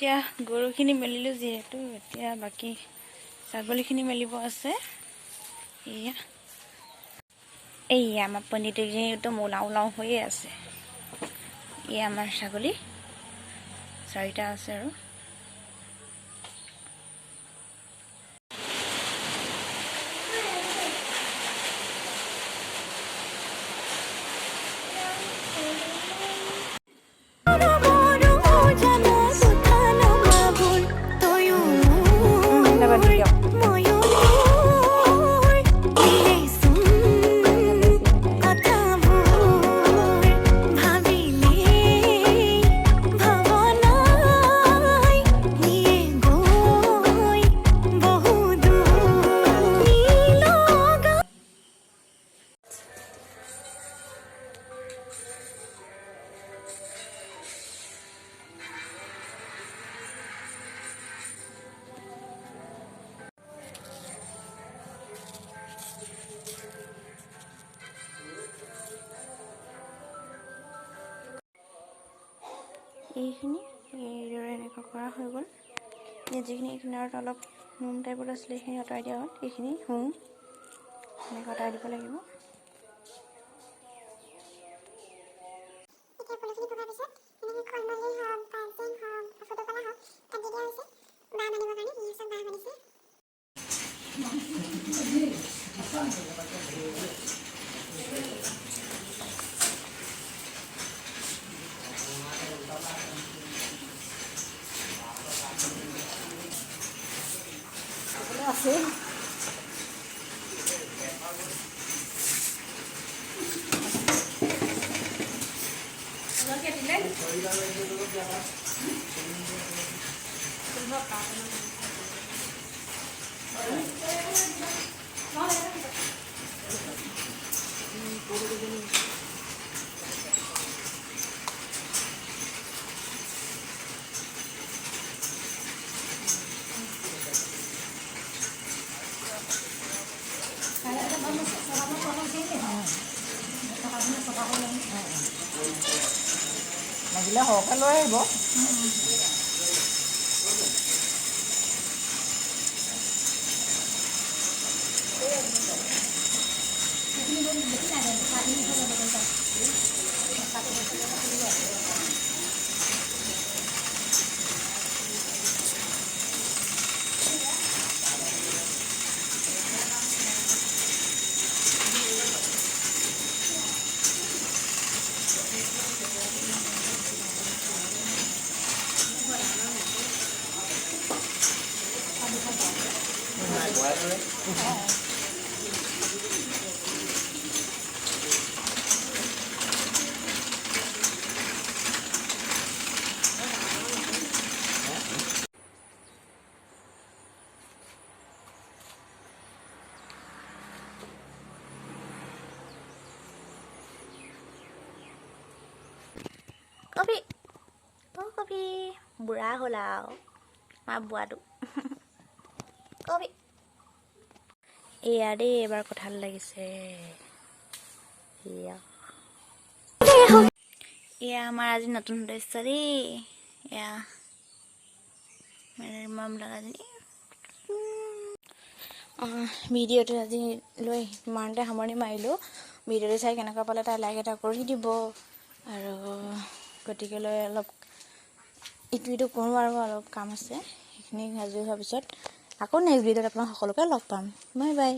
এতিয়া গৰুখিনি মেলিলোঁ যিহেতু এতিয়া বাকী ছাগলীখিনি মেলিব আছে। এয়া আমাৰ পণ্ডিতজনী একদম ওলাও ওলাও হৈয়ে আছে। এয়া আমাৰ ছাগলী 4টা আছে আৰু এইখিনি এইদৰে এনেকুৱা কৰা হৈ গ'ল। যিখিনি কিনাৰত অলপ নোম টাইপত আছিলে সেইখিনি আঁতৰাই দিয়া হ'ল। এইখিনি হোম এনেকৈ আঁতৰাই দিব লাগিব। আছে লাগিলে সৰহকৈ লৈ আহিব। কবি কবি বুঢ়া হ'ল আৰু মা বুঢ়াটো কবি। এয়া দেই এবাৰ কঁঠাল লাগিছে। এয়া আমাৰ আজি নতুন সদস্য দেই। এয়া মামলাজনী ভিডিঅ'টো আজি লৈ ইমানতে সামৰণি মাৰিলোঁ। ভিডিঅ'টো চাই কেনেকুৱা পালে তাই লাইক এটা কৰি দিব আৰু গতিকেলৈ অলপ ইটো কৰোঁ আৰু অলপ কাম আছে সেইখিনি আজৰি হোৱাৰ পিছত আকৌ নেক্সট ভিডিঅ'ত আপোনাক সকলোকে লগ পাম। Bye bye.